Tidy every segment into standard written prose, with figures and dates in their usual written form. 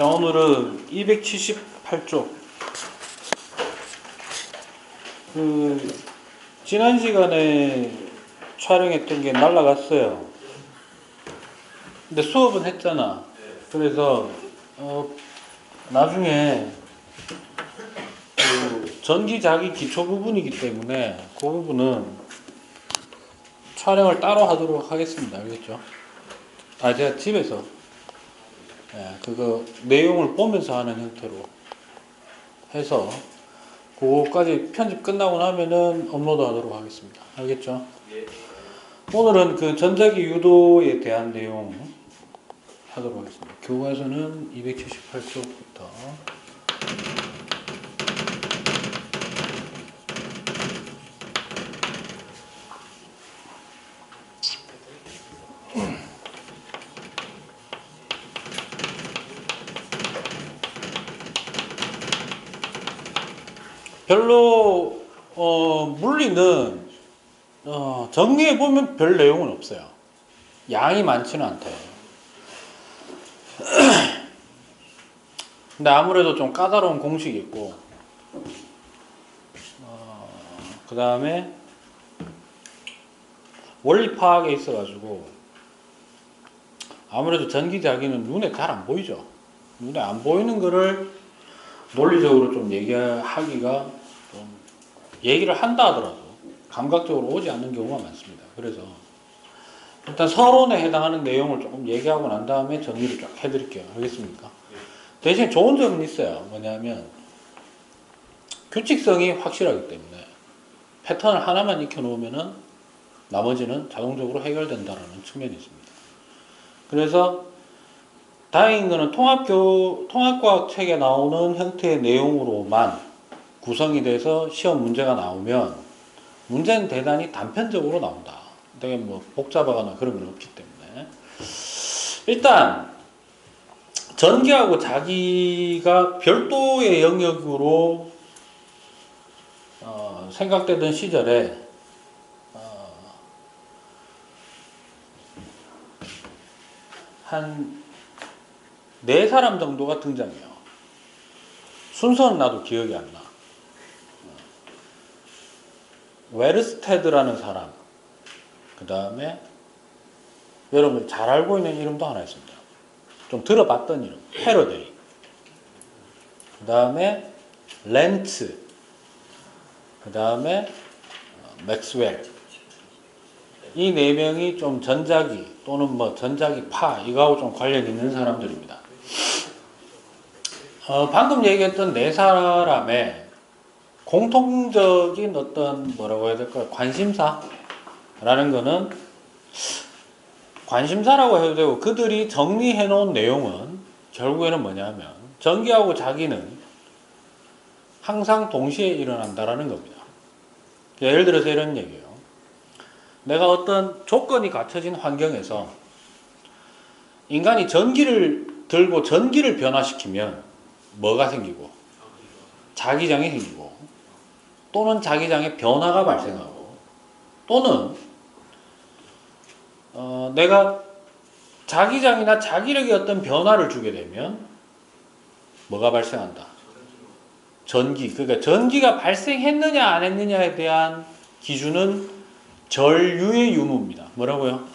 자, 오늘은 278쪽. 지난 시간에 촬영했던 게 날라갔어요. 근데 수업은 했잖아. 그래서, 나중에, 전기자기 기초 부분이기 때문에, 그 부분은 촬영을 따로 하도록 하겠습니다. 알겠죠? 제가 집에서, 그거 내용을 보면서 하는 형태로 해서, 그거까지 편집 끝나고 나면은 업로드 하도록 하겠습니다. 알겠죠? 예. 오늘은 그 전자기 유도에 대한 내용 하도록 하겠습니다. 교과서는 278쪽부터. 별로 물리는 정리해 보면 별 내용은 없어요. 양이 많지는 않대요. 근데 아무래도 좀 까다로운 공식이 있고, 그 다음에 원리 파악에 있어가지고 아무래도 전기자기는 눈에 잘 안 보이죠. 눈에 안 보이는 거를 논리적으로 좀 얘기하기가 좀 얘기를 한다 하더라도 감각적으로 오지 않는 경우가 많습니다. 그래서 일단 서론에 해당하는 내용을 조금 얘기하고 난 다음에 정리를 쫙 해드릴게요. 알겠습니까? 대신 좋은 점은 있어요. 뭐냐면 규칙성이 확실하기 때문에 패턴을 하나만 익혀놓으면은 나머지는 자동적으로 해결된다는 측면이 있습니다. 그래서 다행인 거는 통합과학 책에 나오는 형태의 내용으로만 구성이 돼서 시험 문제가 나오면 문제는 대단히 단편적으로 나온다. 되게 뭐 복잡하거나 그런 건 없기 때문에 일단 전기하고 자기가 별도의 영역으로 생각되던 시절에 한 4사람 정도가 등장해요. 순서는 나도 기억이 안 나. 웨르스테드라는 사람, 그 다음에 여러분 잘 알고 있는 이름도 하나 있습니다. 좀 들어봤던 이름, 패러데이. 그 다음에 렌츠, 그 다음에 맥스웰. 이 4명이 좀 전자기 또는 뭐 전자기 파 이거하고 좀 관련 있는 사람들입니다. 방금 얘기했던 4사람의 공통적인 어떤 뭐라고 해야 될까요? 관심사라는 거는 관심사라고 해도 되고 그들이 정리해 놓은 내용은 결국에는 뭐냐면 전기하고 자기는 항상 동시에 일어난다라는 겁니다. 예를 들어서 이런 얘기예요. 내가 어떤 조건이 갖춰진 환경에서 인간이 전기를 들고 전기를 변화시키면 뭐가 생기고 자기장이 생기고 또는 자기장의 변화가 발생하고 또는 내가 자기장이나 자기력에 어떤 변화를 주게 되면 뭐가 발생한다? 전기. 그러니까 전기가 발생했느냐 안 했느냐에 대한 기준은 전류의 유무입니다. 뭐라고요?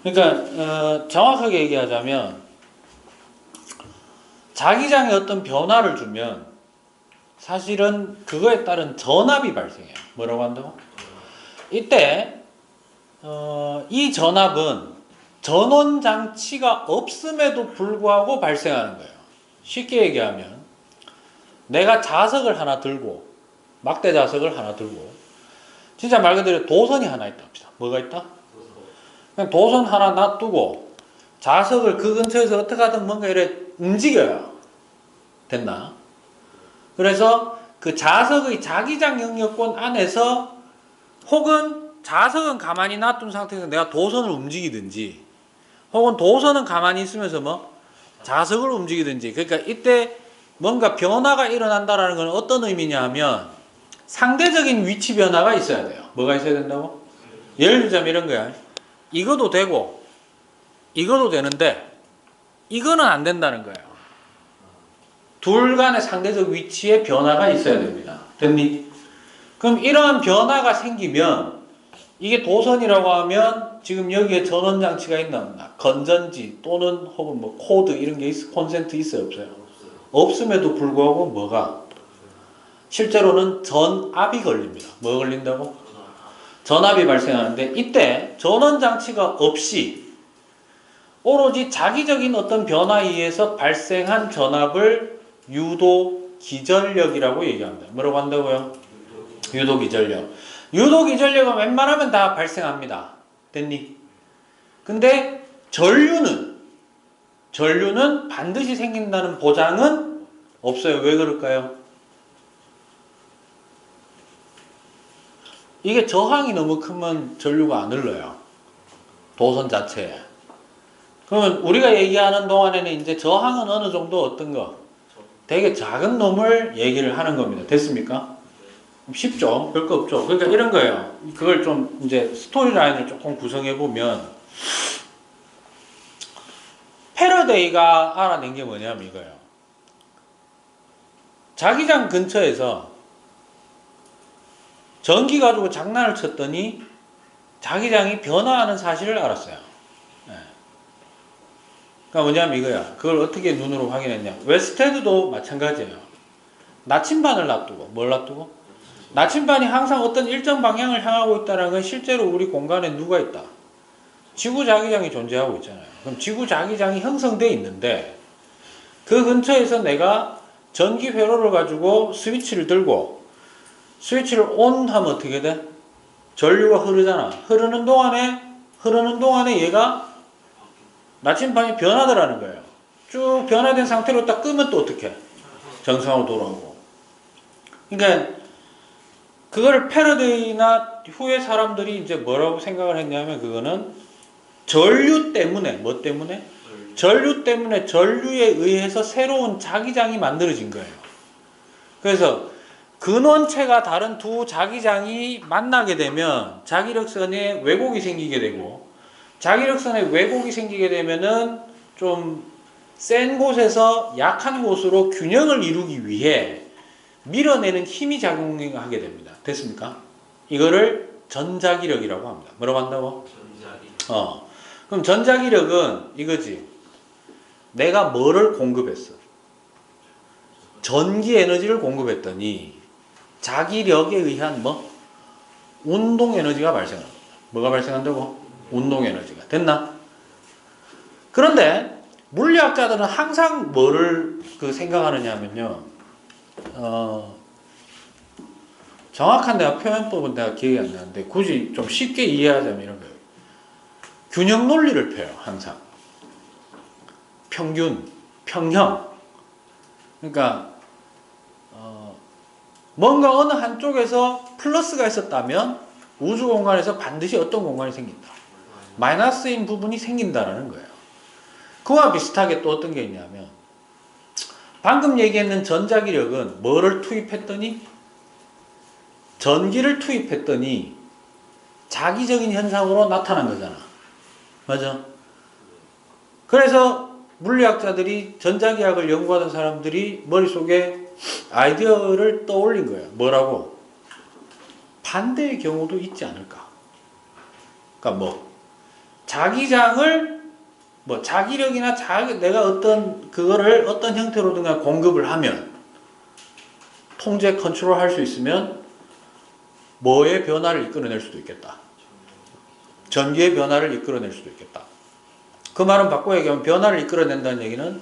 그러니까 정확하게 얘기하자면 자기장에 어떤 변화를 주면 사실은 그거에 따른 전압이 발생해요. 뭐라고 한다고? 이때 이 전압은 전원 장치가 없음에도 불구하고 발생하는 거예요. 쉽게 얘기하면 내가 자석을 하나 들고 막대 자석을 하나 들고 진짜 말 그대로 도선이 하나 있다 합시다. 뭐가 있다? 그냥 도선 하나 놔두고 자석을 그 근처에서 어떻게 하든 뭔가 이래 움직여요. 됐나? 그래서 그 자석의 자기장 영역권 안에서 혹은 자석은 가만히 놔둔 상태에서 내가 도선을 움직이든지 혹은 도선은 가만히 있으면서 뭐 자석을 움직이든지 그러니까 이때 뭔가 변화가 일어난다라는 건 어떤 의미냐 하면 상대적인 위치 변화가 있어야 돼요. 뭐가 있어야 된다고? 예를 들자면 이런 거야. 이거도 되고 이거도 되는데 이거는 안 된다는 거예요. 둘 간의 상대적 위치에 변화가 있어야 됩니다. 됐니? 그럼 이러한 변화가 생기면 이게 도선이라고 하면 지금 여기에 전원 장치가 있나 없나? 건전지 또는 혹은 뭐 코드 이런 게 콘센트 있어요 없어요? 없음에도 불구하고 뭐가? 실제로는 전압이 걸립니다. 뭐 걸린다고? 전압이 발생하는데 이때 전원 장치가 없이 오로지 자기적인 어떤 변화에 의해서 발생한 전압을 유도 기전력이라고 얘기합니다. 뭐라고 한다고요? 유도 기전력. 유도 기전력은 웬만하면 다 발생합니다. 됐니? 근데 전류는 반드시 생긴다는 보장은 없어요. 왜 그럴까요? 이게 저항이 너무 크면 전류가 안 흘러요. 도선 자체에. 그러면 우리가 얘기하는 동안에는 이제 저항은 어느 정도 어떤 거? 되게 작은 놈을 얘기를 하는 겁니다. 됐습니까? 쉽죠? 별거 없죠? 그러니까 이런 거예요. 그걸 좀 이제 스토리 라인을 조금 구성해 보면 패러데이가 알아낸 게 뭐냐면 이거예요. 자기장 근처에서 전기 가지고 장난을 쳤더니 자기장이 변화하는 사실을 알았어요. 네. 그러니까 뭐냐면 이거야. 그걸 어떻게 눈으로 확인했냐. 웨스테드도 마찬가지예요. 나침반을 놔두고 뭘 놔두고? 나침반이 항상 어떤 일정 방향을 향하고 있다는 건 실제로 우리 공간에 누가 있다? 지구 자기장이 존재하고 있잖아요. 그럼 지구 자기장이 형성되어 있는데 그 근처에서 내가 전기 회로를 가지고 스위치를 들고 스위치를 ON 하면 어떻게 돼? 전류가 흐르잖아. 흐르는 동안에 얘가 나침반이 변하더라는 거예요. 쭉 변화된 상태로 딱 끄면 또 어떻게? 정상으로 돌아오고. 그러니까 그거를 패러데이나 후에 사람들이 이제 뭐라고 생각을 했냐면 그거는 전류 때문에 뭐 때문에? 전류 때문에 전류에 의해서 새로운 자기장이 만들어진 거예요. 그래서 근원체가 다른 두 자기장이 만나게 되면 자기력선에 왜곡이 생기게 되고 자기력선에 왜곡이 생기게 되면은 좀 센 곳에서 약한 곳으로 균형을 이루기 위해 밀어내는 힘이 작용하게 됩니다. 됐습니까? 이거를 전자기력이라고 합니다. 뭐라고 한다고? 전자기력. 그럼 전자기력은 이거지. 내가 뭐를 공급했어? 전기 에너지를 공급했더니 자기력에 의한 뭐? 운동 에너지가 발생합니다. 뭐가 발생한다고? 운동 에너지가. 됐나? 그런데 물리학자들은 항상 뭐를 생각하느냐 하면요. 정확한 내가 표현법은 내가 기억이 안 나는데 굳이 좀 쉽게 이해하자면 이런 거예요. 균형 논리를 펴요. 항상. 평균, 평형. 그러니까 뭔가 어느 한쪽에서 플러스가 있었다면 우주 공간에서 반드시 어떤 공간이 생긴다. 마이너스인 부분이 생긴다라는 거예요. 그와 비슷하게 또 어떤 게 있냐면 방금 얘기했는 전자기력은 뭐를 투입했더니 전기를 투입했더니 자기적인 현상으로 나타난 거잖아. 맞아? 그래서 물리학자들이 전자기학을 연구하던 사람들이 머릿속에 아이디어를 떠올린 거예요. 뭐라고? 반대의 경우도 있지 않을까? 그러니까 뭐 자기장을 뭐 자기력이나 내가 그거를 어떤 형태로든가 공급을 하면 통제 컨트롤 할 수 있으면 뭐의 변화를 이끌어낼 수도 있겠다. 전기의 변화를 이끌어낼 수도 있겠다. 그 말은 바꿔 얘기하면 변화를 이끌어낸다는 얘기는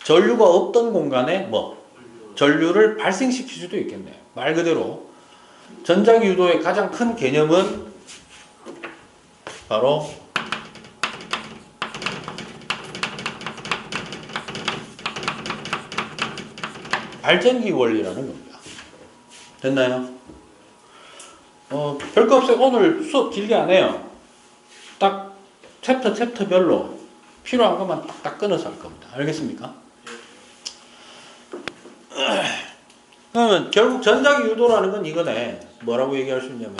전류가 없던 공간에 뭐 전류를 발생시킬 수도 있겠네요. 말 그대로 전자기 유도의 가장 큰 개념은 바로 발전기 원리라는 겁니다. 됐나요? 별거 없어요. 오늘 수업 길게 안 해요. 딱 챕터별로 필요한 것만 딱 끊어서 할 겁니다. 알겠습니까? 그러면 결국 전자기 유도라는 건 이거네. 뭐라고 얘기할 수 있냐면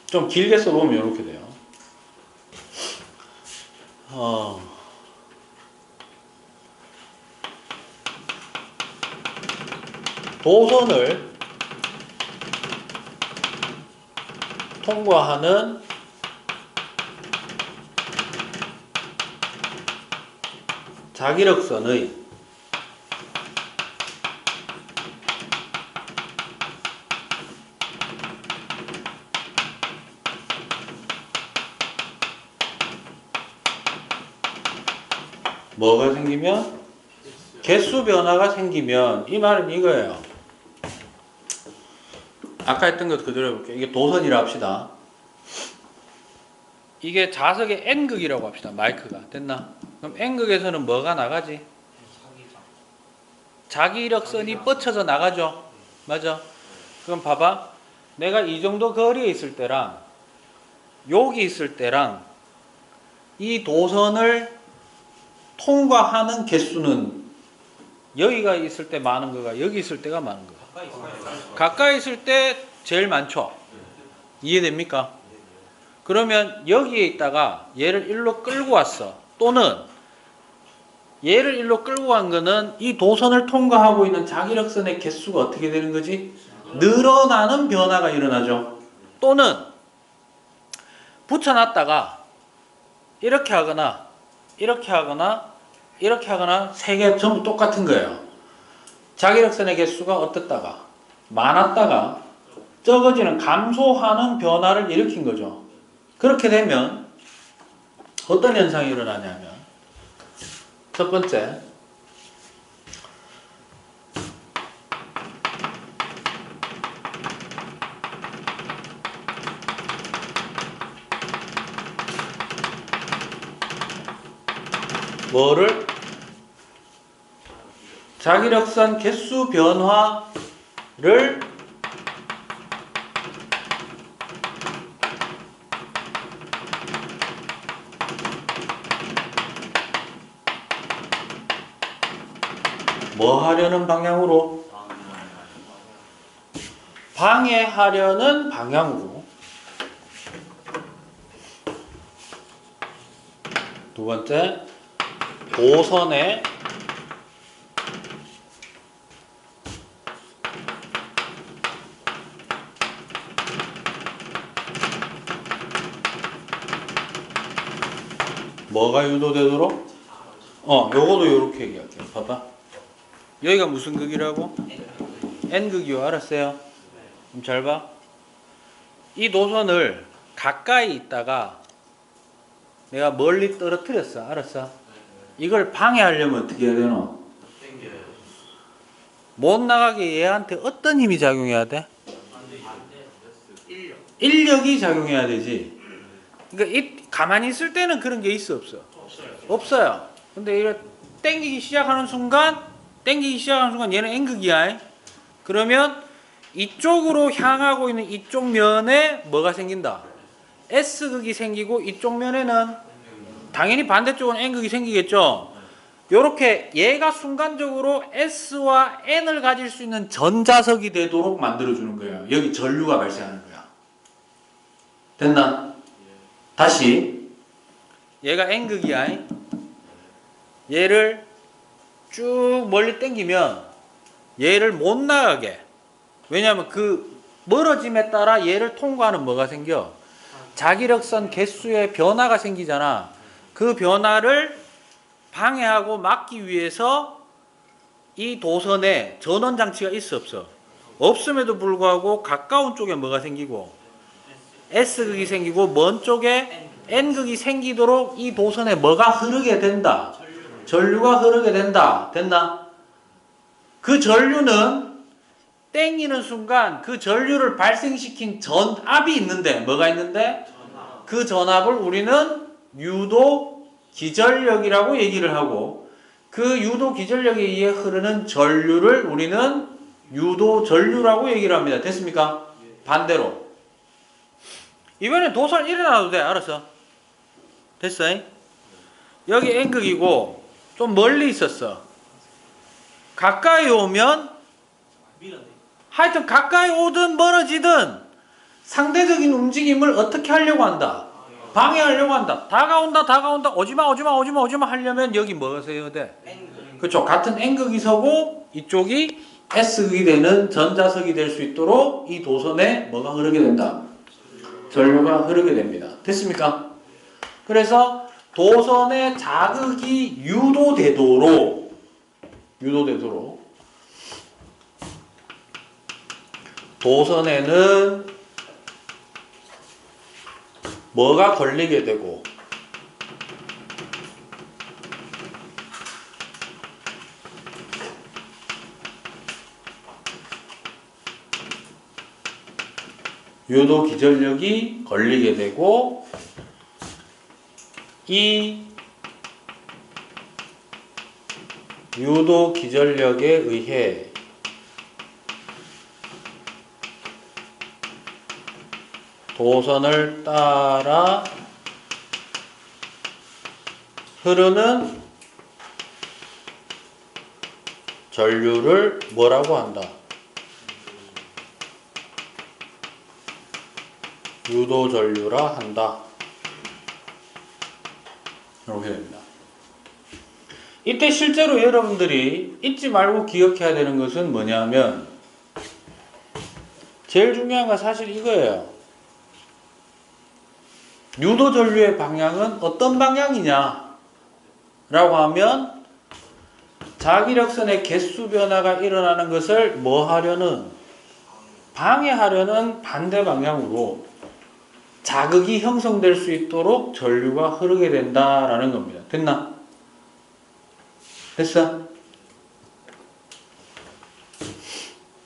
좀 길게 써보면 이렇게 돼요. 도선을 통과하는 자기력선의 뭐가 생기면? 개수 변화가 생기면 이 말은 이거예요. 아까 했던 것 그대로 해볼게요. 이게 도선이라 합시다. 이게 자석의 N극이라고 합시다. 마이크가. 됐나? 그럼 N극에서는 뭐가 나가지? 자기력선이 뻗쳐서 나가죠. 맞아? 그럼 봐봐. 내가 이 정도 거리에 있을 때랑 여기 있을 때랑 이 도선을 통과하는 개수는 여기가 있을 때 많은 거가 여기 있을 때가 많은 거가 가까이 있을 때 제일 많죠. 이해됩니까? 그러면 여기에 있다가 얘를 일로 끌고 왔어. 또는 얘를 일로 끌고 간 거는 이 도선을 통과하고 있는 자기력선의 개수가 어떻게 되는 거지? 늘어나는 변화가 일어나죠. 또는 붙여놨다가 이렇게 하거나 이렇게 하거나 이렇게 하거나 세 개 전부 똑같은 거예요. 자기력선의 개수가 어떻다가 많았다가 적어지는 감소하는 변화를 일으킨 거죠. 그렇게 되면 어떤 현상이 일어나냐면 첫 번째 뭐를? 자기력선 개수 변화를 뭐 하려는 방향으로? 방해하려는 방향으로. 두 번째, 도선의 뭐가 유도되도록? 요거도 요렇게 얘기할게요. 봐봐. 여기가 무슨 극이라고? N극이요. 알았어요? 그럼 잘 봐. 이 도선을 가까이 있다가 내가 멀리 떨어뜨렸어. 알았어? 이걸 방해하려면 어떻게 해야 되노? 못 나가게 얘한테 어떤 힘이 작용해야 돼? 인력이 작용해야 되지. 그러니까 가만히 있을 때는 그런 게 있어 없어? 없어요. 근데 이거 땡기기 시작하는 순간 얘는 N극이야. 그러면 이쪽으로 향하고 있는 이쪽 면에 뭐가 생긴다? S극이 생기고 이쪽 면에는 당연히 반대쪽은 N극이 생기겠죠. 요렇게 얘가 순간적으로 S와 N을 가질 수 있는 전자석이 되도록 만들어주는 거예요. 여기 전류가 발생하는 거야. 됐나? 다시 얘가 N극이야. 얘를 쭉 멀리 당기면 얘를 못 나가게. 왜냐하면 그 멀어짐에 따라 얘를 통과하는 뭐가 생겨? 자기력선 개수의 변화가 생기잖아. 그 변화를 방해하고 막기 위해서 이 도선에 전원 장치가 있어 없어? 없음에도 불구하고 가까운 쪽에 뭐가 생기고 S극이 생기고 먼 쪽에 N극이 생기도록 이 도선에 뭐가 흐르게 된다? 전류가 흐르게 된다. 됐나? 그 전류는 땡기는 순간 그 전류를 발생시킨 전압이 있는데 뭐가 있는데? 그 전압을 우리는 유도 기전력이라고 얘기를 하고 그 유도 기전력에 의해 흐르는 전류를 우리는 유도 전류라고 얘기를 합니다. 됐습니까? 반대로 이번엔 도선 일어나도 돼. 알았어? 됐어? 여기 N극이고 좀 멀리 있었어. 가까이 오면 하여튼 가까이 오든 멀어지든 상대적인 움직임을 어떻게 하려고 한다? 방해하려고 한다. 다가온다. 오지마 하려면 여기 뭐가 세야 돼? 그렇죠. 같은 N극이 서고 이쪽이 S극이 되는 전자석이 될 수 있도록 이 도선에 뭐가 흐르게 된다? 전류가 흐르게 됩니다. 됐습니까? 그래서 도선의 자극이 유도되도록 도선에는 뭐가 걸리게 되고 유도 기전력이 걸리게 되고 이 유도 기전력에 의해 도선을 따라 흐르는 전류를 뭐라고 한다? 유도전류라 한다. 이렇게 됩니다. 이때 실제로 여러분들이 잊지 말고 기억해야 되는 것은 뭐냐면 제일 중요한 건 사실 이거예요. 유도전류의 방향은 어떤 방향이냐 라고 하면 자기력선의 개수 변화가 일어나는 것을 뭐 하려는 방해하려는 반대 방향으로 자극이 형성될 수 있도록 전류가 흐르게 된다라는 겁니다. 됐나? 됐어?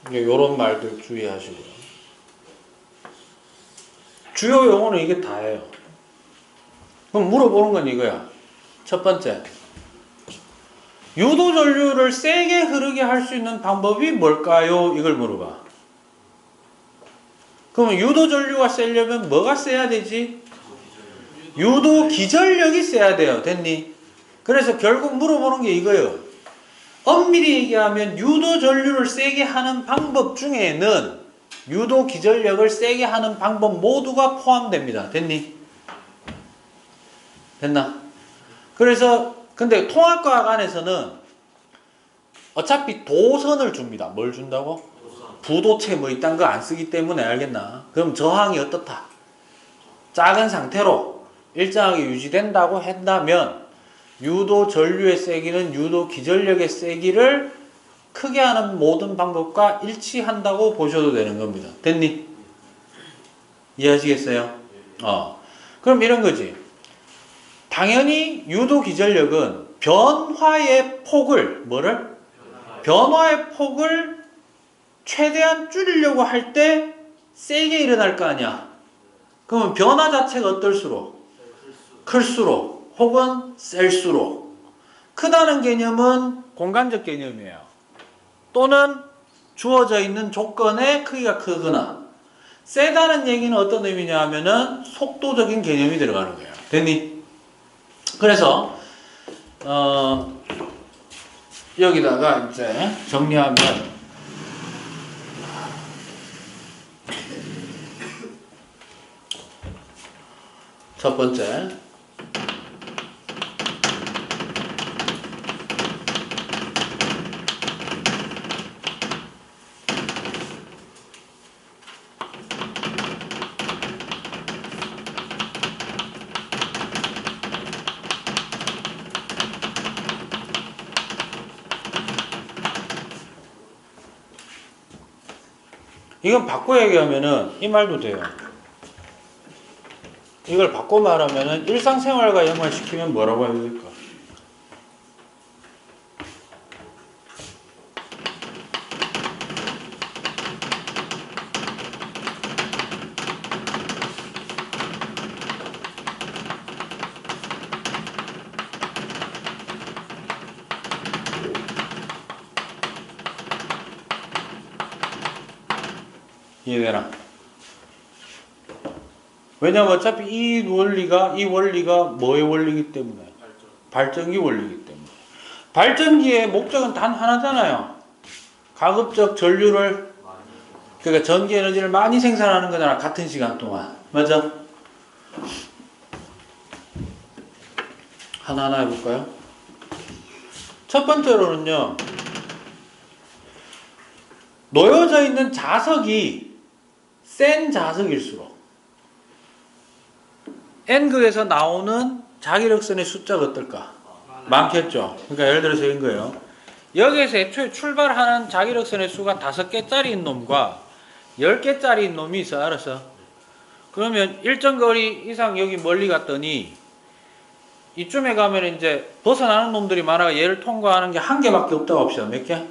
이런 말들 주의하시고요. 주요 용어는 이게 다예요. 그럼 물어보는 건 이거야. 첫 번째, 유도 전류를 세게 흐르게 할 수 있는 방법이 뭘까요? 이걸 물어봐. 그러면 유도 전류가 세려면 뭐가 세야 되지? 유도 기전력이 세야 돼요. 됐니? 그래서 결국 물어보는 게 이거예요. 엄밀히 얘기하면 유도 전류를 세게 하는 방법 중에는 유도 기전력을 세게 하는 방법 모두가 포함됩니다. 됐니? 됐나? 그래서 근데 통합과학 안에서는 어차피 도선을 줍니다. 뭘 준다고? 부도체 뭐 이딴 거 안 쓰기 때문에 알겠나? 그럼 저항이 어떻다? 작은 상태로 일정하게 유지된다고 한다면 유도 전류의 세기는 유도 기전력의 세기를 크게 하는 모든 방법과 일치한다고 보셔도 되는 겁니다. 됐니? 이해하시겠어요? 그럼 이런 거지. 당연히 유도 기전력은 변화의 폭을 변화의 폭을 최대한 줄이려고 할 때 세게 일어날 거 아니야. 그러면 변화 자체가 어떨수록? 클수록 혹은 셀수록. 크다는 개념은 공간적 개념이에요. 또는 주어져 있는 조건의 크기가 크거나 세다는 얘기는 어떤 의미냐 하면은 속도적인 개념이 들어가는 거예요. 됐니? 그래서 여기다가 이제 정리하면 첫 번째, 이건 바꿔 얘기하면은 이 말도 돼요. 이걸 바꿔 말하면은 일상생활과 연관시키면 뭐라고 해야 될까? 이해되나? 왜냐면 어차피 이 원리가 뭐의 원리이기 때문에? 발전기 원리이기 때문에. 발전기의 목적은 단 하나잖아요. 가급적 전류를, 그러니까 전기 에너지를 많이 생산하는 거잖아. 같은 시간 동안. 맞아? 하나하나 해볼까요? 첫 번째로는요, 놓여져 있는 자석이 센 자석일수록 N극에서 나오는 자기력선의 숫자가 어떨까? 많겠죠. 그러니까 예를 들어서 이런 거예요. 여기에서 애초에 출발하는 자기력선의 수가 5개짜리인 놈과 10개짜리인 놈이 있어. 알았어? 그러면 일정 거리 이상 여기 멀리 갔더니 이쯤에 가면 이제 벗어나는 놈들이 많아. 얘를 통과하는 게 한 개밖에 없다고 합시다. 몇 개?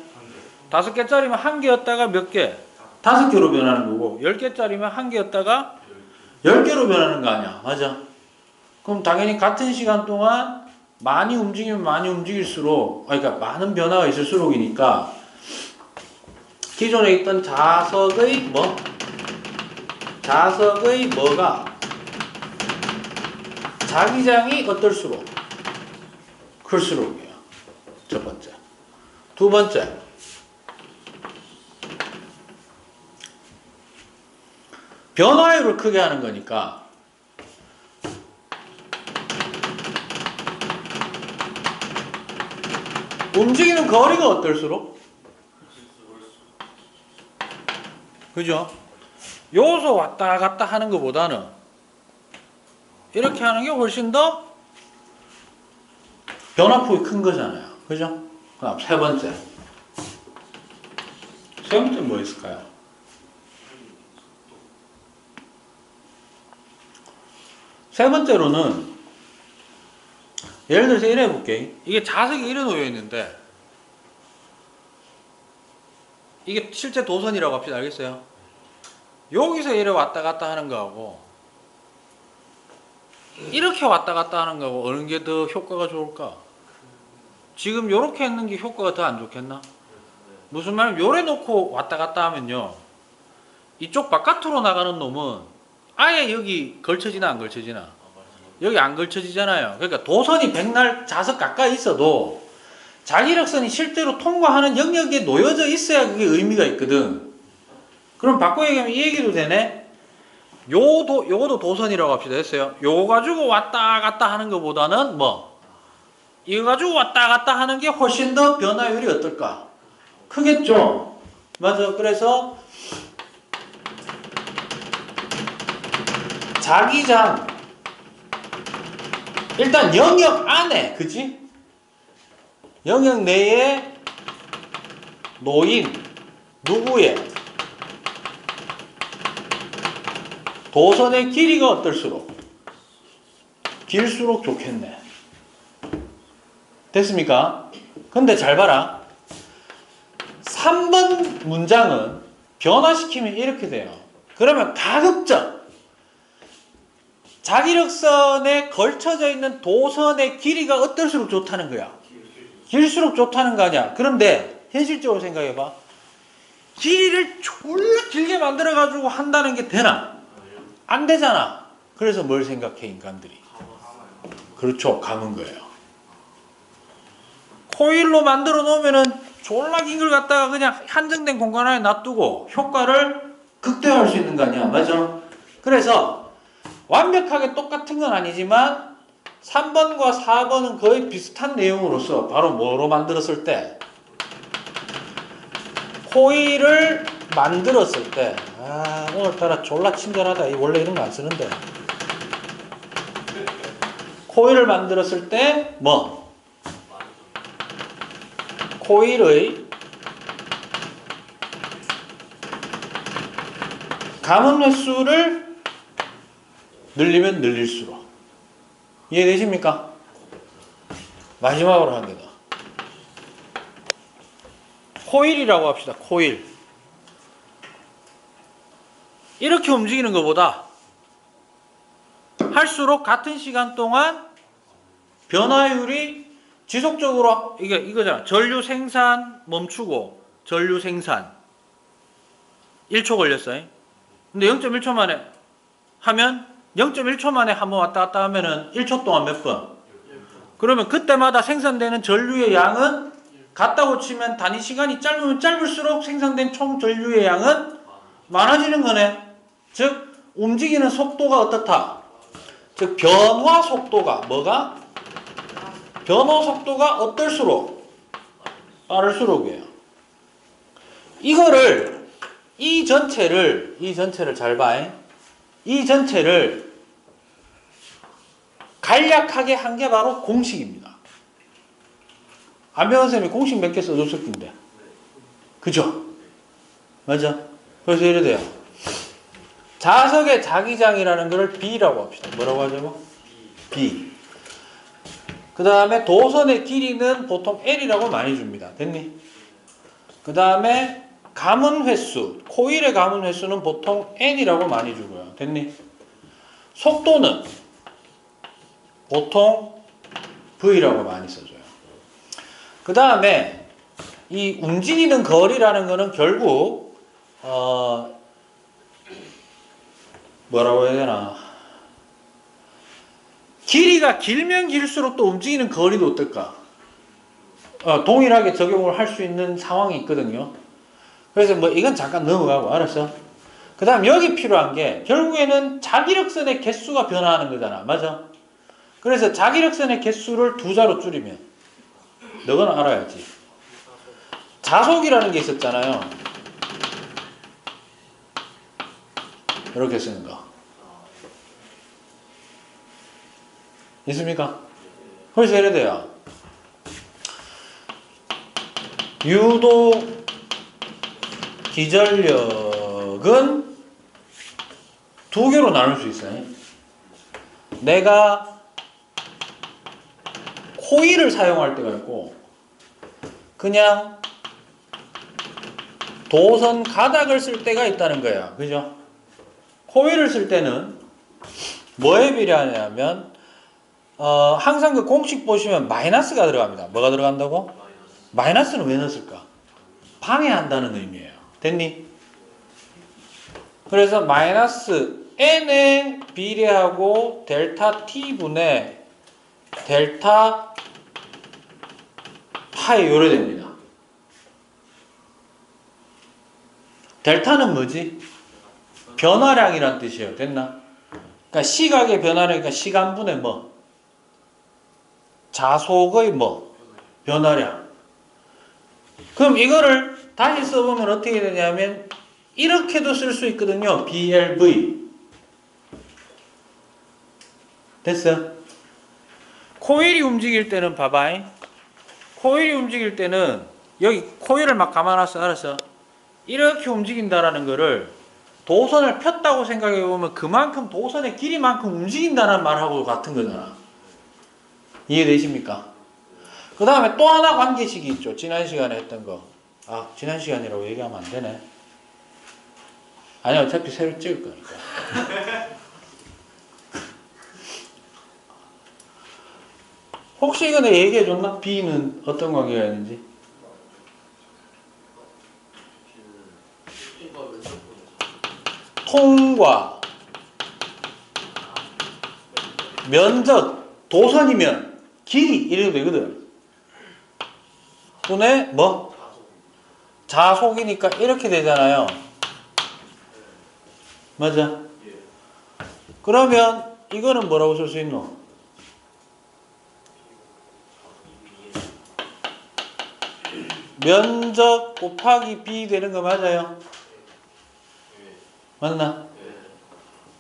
5개짜리면 한 개였다가 몇 개? 5개로 변하는 거고 10개짜리면 한 개였다가 10개로 변하는 거 아니야. 맞아. 그럼 당연히 같은 시간 동안 많이 움직이면 많이 움직일수록, 그러니까 많은 변화가 있을수록이니까 기존에 있던 자석의 자석의 뭐가 자기장이 어떨수록 클수록이에요. 첫 번째. 두 번째. 변화율을 크게 하는 거니까 움직이는 거리가 어떨수록? 그죠? 요소 왔다 갔다 하는 것보다는 이렇게 하는 게 훨씬 더 변화폭이 큰 거잖아요. 그죠? 그다음 세 번째. 세 번째 뭐 있을까요? 세 번째로는 예를 들어서 이래 해볼게. 이게 자석이 이래 놓여 있는데 이게 실제 도선이라고 합시다. 알겠어요? 여기서 이래 왔다 갔다 하는 거하고 이렇게 왔다 갔다 하는 거하고 어느 게 더 효과가 좋을까? 지금 요렇게 했는 게 효과가 더 안 좋겠나? 무슨 말이냐면 요래 놓고 왔다 갔다 하면요, 이쪽 바깥으로 나가는 놈은 아예 여기 걸쳐지나 안 걸쳐지나? 여기 안 걸쳐지잖아요. 그러니까 도선이 백날 자석 가까이 있어도 자기력선이 실제로 통과하는 영역에 놓여져 있어야 그게 의미가 있거든. 그럼 바꿔 얘기하면 이 얘기도 되네. 요것도 도선이라고 합시다. 했어요. 요거 가지고 왔다 갔다 하는 것보다는 이거 가지고 왔다 갔다 하는 게 훨씬 더 변화율이 어떨까? 크겠죠? 맞아. 그래서 자기장 일단 영역 안에, 그지? 영역 내에 놓인 누구의 도선의 길이가 어떨수록 길수록 좋겠네. 됐습니까? 근데 잘 봐라. 3번 문장은 변화시키면 이렇게 돼요. 그러면 가급적 자기력선에 걸쳐져 있는 도선의 길이가 어떨수록 좋다는 거야. 길수록 좋다는 거 아니야. 그런데 현실적으로 생각해봐. 길이를 졸라 길게 만들어가지고 한다는 게 되나? 안 되잖아. 그래서 뭘 생각해 인간들이? 그렇죠. 감은 거예요. 코일로 만들어 놓으면은 졸라 긴 걸 갖다가 그냥 한정된 공간 안에 놔두고 효과를 극대화할 수 있는 거 아니야. 맞아? 그래서 완벽하게 똑같은 건 아니지만 3번과 4번은 거의 비슷한 내용으로서 바로 뭐로 만들었을 때? 코일을 만들었을 때, 오늘따라 졸라 친절하다. 원래 이런 거 안 쓰는데. 코일을 만들었을 때 코일의 감은 횟수를 늘리면 늘릴수록. 이해되십니까? 마지막으로 한 개 더. 코일이라고 합시다. 코일. 이렇게 움직이는 것보다 할수록 같은 시간 동안 변화율이 지속적으로 이거잖아. 전류 생산 멈추고 전류 생산 1초 걸렸어요. 근데 0.1초 만에 하면 0.1초 만에 한번 왔다 갔다 하면은 1초 동안 몇 번? 그러면 그때마다 생산되는 전류의 양은 같다고 치면 단위 시간이 짧으면 짧을수록 생산된 총 전류의 양은 많아지는 거네. 즉 움직이는 속도가 어떻다? 즉 변화 속도가 변화 속도가 어떨수록 빠를수록이에요. 이거를 이 전체를 잘 봐. 이 전체를 간략하게 한 게 바로 공식입니다. 안병헌 쌤이 공식 몇 개 써줬을 텐데. 그죠? 맞아? 그래서 이래 돼요. 자석의 자기장이라는 것을 B라고 합시다. 뭐라고 하자고? B. 그 다음에 도선의 길이는 보통 L이라고 많이 줍니다. 됐니? 그 다음에 감은 횟수, 코일의 감은 횟수는 보통 N이라고 많이 주고요. 됐니? 속도는 보통 V라고 많이 써줘요. 그 다음에 이 움직이는 거리라는 거는 결국 뭐라고 해야 되나, 길이가 길면 길수록 또 움직이는 거리도 어떨까? 동일하게 적용을 할 수 있는 상황이 있거든요. 그래서 뭐 이건 잠깐 넘어가고, 알았어? 그 다음 여기 필요한 게 결국에는 자기력선의 개수가 변화하는 거잖아. 맞아? 그래서 자기력선의 개수를 2자로 줄이면, 너건 알아야지. 자속이라는 게 있었잖아요. 이렇게 쓰는 거. 있습니까? 그래서 예를 들어요. 유도 기전력은 2개로 나눌 수 있어요. 내가 코일을 사용할 때가 있고, 그냥 도선 가닥을 쓸 때가 있다는 거야. 그죠? 코일을 쓸 때는 뭐에 비례하냐면, 항상 그 공식 보시면 마이너스가 들어갑니다. 뭐가 들어간다고? 마이너스는 왜 넣었을까? 방해한다는 의미예요. 됐니? 그래서 마이너스 n에 비례하고 델타 t분의 델타 파이 요래 됩니다. 델타는 뭐지? 변화량이란 뜻이에요. 됐나? 그러니까 시각의 변화량이니까 시간분의 뭐? 자속의 뭐? 변화량. 그럼 이거를 다시 써보면 어떻게 되냐면 이렇게도 쓸 수 있거든요. BLV. 됐어? 코일이 움직일 때는 봐봐. 코일이 움직일 때는 여기 코일을 막 감아놨어. 알았어? 이렇게 움직인다라는 거를 도선을 폈다고 생각해보면 그만큼 도선의 길이만큼 움직인다는 말하고 같은 거잖아. 이해되십니까? 그 다음에 또 하나 관계식이 있죠. 지난 시간에 했던 거. 지난 시간이라고 얘기하면 안 되네. 아니, 어차피 새로 찍을 거니까. 혹시 이거 내가 얘기해줬나? B는 어떤 관계가 있는지? 통과, 면적, 도선이면 길이 이래도 되거든. 분의 뭐? 자속이니까 이렇게 되잖아요. 맞아? 그러면 이거는 뭐라고 쓸 수 있노? 면적 곱하기 B 되는 거 맞아요? 맞나?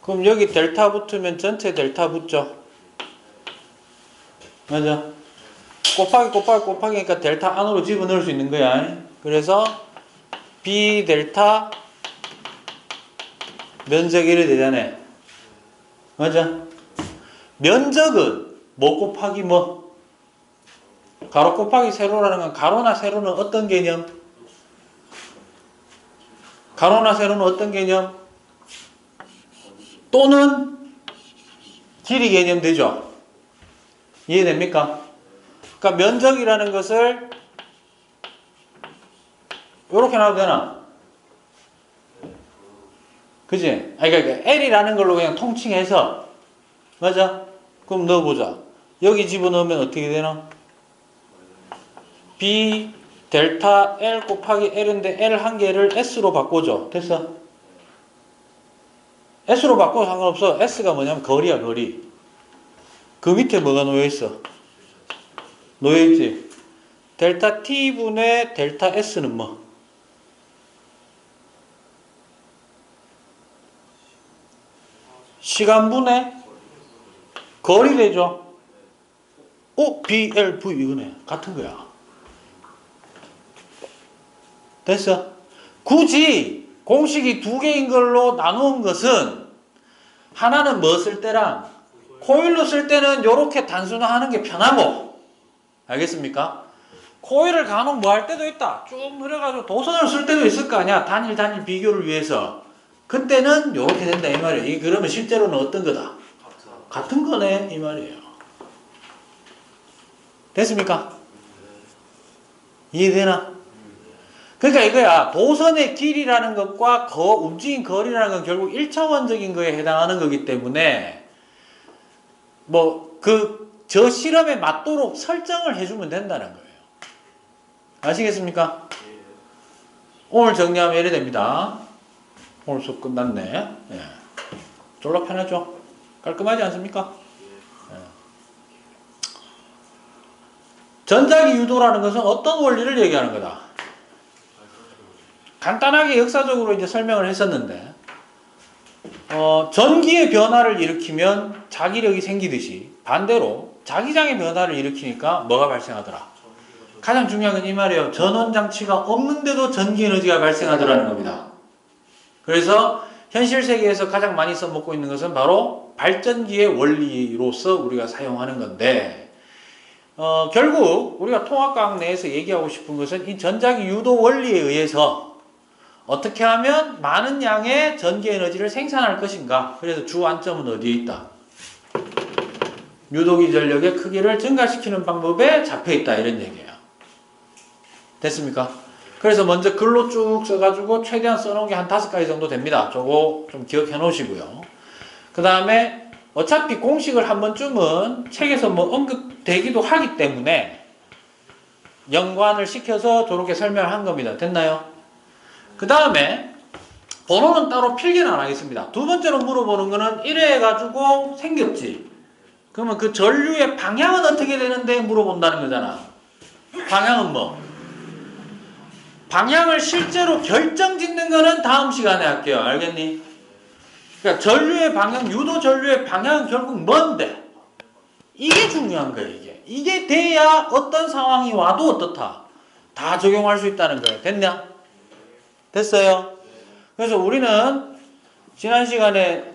그럼 여기 델타 붙으면 전체 델타 붙죠? 맞아? 곱하기니까 델타 안으로 집어넣을 수 있는 거야. 그래서 B 델타 면적 이래 되잖아. 맞아? 면적은 뭐 곱하기 뭐? 가로 곱하기 세로라는 건 가로나 세로는 어떤 개념? 가로나 세로는 어떤 개념? 또는 길이 개념 되죠? 이해됩니까? 그러니까 면적이라는 것을 이렇게 놔도 되나? 그지? 그러니까 L이라는 걸로 그냥 통칭해서, 맞아? 그럼 넣어보자. 여기 집어넣으면 어떻게 되나? B 델타 L 곱하기 L인데 L 한 개를 S로 바꿔줘. 됐어? S로 바꿔도 상관없어. S가 뭐냐면 거리야, 거리. 그 밑에 뭐가 놓여있어? 놓여있지? 델타 T분의 델타 S는 뭐? 시간분의 거리 되죠. BLV 이거네. 같은 거야. 됐어? 굳이 공식이 두 개인 걸로 나누은 것은 하나는 뭐 쓸 때랑 코일로 쓸 때는 이렇게 단순화하는 게 편하고, 알겠습니까? 코일을 간혹 뭐 할 때도 있다. 쭉 늘어가지고 도선을 쓸 때도 있을 거 아니야. 단일 비교를 위해서. 그때는 이렇게 된다 이 말이에요. 그러면 실제로는 어떤 거다? 같은 거네 이 말이에요. 됐습니까? 이해되나? 그러니까 이거야. 도선의 길이라는 것과 움직인 거리라는 건 결국 1차원적인 거에 해당하는 거기 때문에 저 실험에 맞도록 설정을 해주면 된다는 거예요. 아시겠습니까? 오늘 정리하면 이래 됩니다. 오늘 수업 끝났네. 예. 졸라 편하죠? 깔끔하지 않습니까? 예. 전자기 유도라는 것은 어떤 원리를 얘기하는 거다? 간단하게 역사적으로 이제 설명을 했었는데, 전기의 변화를 일으키면 자기력이 생기듯이 반대로 자기장의 변화를 일으키니까 뭐가 발생하더라? 가장 중요한 건 이 말이에요. 전원장치가 없는데도 전기 에너지가 발생하더라는 겁니다. 그래서 현실 세계에서 가장 많이 써먹고 있는 것은 바로 발전기의 원리로서 우리가 사용하는 건데, 결국 우리가 통합과학 내에서 얘기하고 싶은 것은 이 전자기 유도 원리에 의해서 어떻게 하면 많은 양의 전기 에너지를 생산할 것인가. 그래서 주안점은 어디에 있다? 유도기 전력의 크기를 증가시키는 방법에 잡혀있다 이런 얘기예요. 됐습니까? 그래서 먼저 글로 쭉 써가지고 최대한 써놓은 게 한 5가지 정도 됩니다. 저거 좀 기억해 놓으시고요. 그 다음에 어차피 공식을 한 번쯤은 책에서 뭐 언급되기도 하기 때문에 연관을 시켜서 저렇게 설명을 한 겁니다. 됐나요? 그 다음에 번호는 따로 필기는 안 하겠습니다. 두 번째로 물어보는 거는 이래 해가지고 생겼지. 그러면 그 전류의 방향은 어떻게 되는데 물어본다는 거잖아. 방향은 뭐? 방향을 실제로 결정짓는 거는 다음 시간에 할게요. 알겠니? 그러니까 전류의 방향, 유도 전류의 방향은 결국 뭔데? 이게 중요한 거예요. 이게 돼야 어떤 상황이 와도 어떻다? 다 적용할 수 있다는 거예요. 됐냐? 됐어요? 그래서 우리는 지난 시간에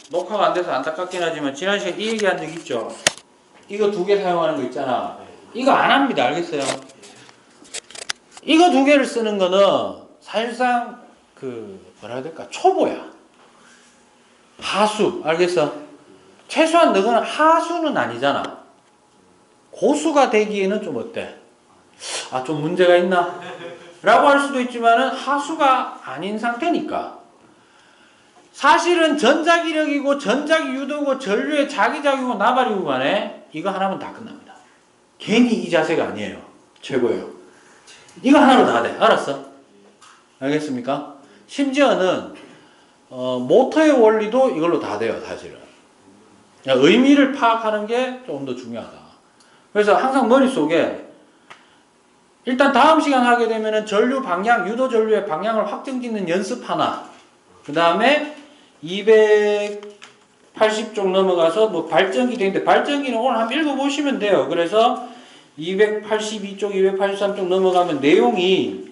녹화가 안 돼서 안타깝긴 하지만 지난 시간에 이 얘기한 적 있죠? 이거 2개 사용하는 거 있잖아. 이거 안 합니다. 알겠어요? 이거 2개를 쓰는 거는 사실상 뭐라 해야 될까? 초보야. 하수. 알겠어? 최소한 너는 하수는 아니잖아. 고수가 되기에는 좀 어때? 좀 문제가 있나? 라고 할 수도 있지만은 하수가 아닌 상태니까. 사실은 전자기력이고 전자기 유도고 전류의 자기작용이고 나발이고 간에 이거 하나면 다 끝납니다. 괜히 이 자세가 아니에요. 최고예요. 이거 하나로 다 돼. 알았어? 알겠습니까? 심지어는 모터의 원리도 이걸로 다 돼요. 사실은. 의미를 파악하는 게 조금 더 중요하다. 그래서 항상 머릿속에 일단 다음 시간 하게 되면은 전류 방향, 유도 전류의 방향을 확정짓는 연습 하나. 그 다음에 280쪽 넘어가서 뭐 발전기 되는데 발전기는 오늘 한번 읽어보시면 돼요. 그래서 282쪽, 283쪽 넘어가면 내용이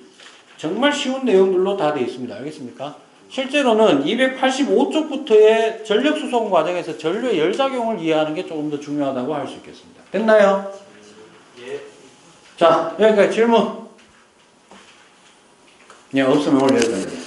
정말 쉬운 내용들로 다 되어 있습니다. 알겠습니까? 실제로는 285쪽부터의 전력 수송 과정에서 전류의 열작용을 이해하는 게 조금 더 중요하다고 할 수 있겠습니다. 됐나요? 예. 자, 여기까지 질문. 없으면 오늘 여기까지.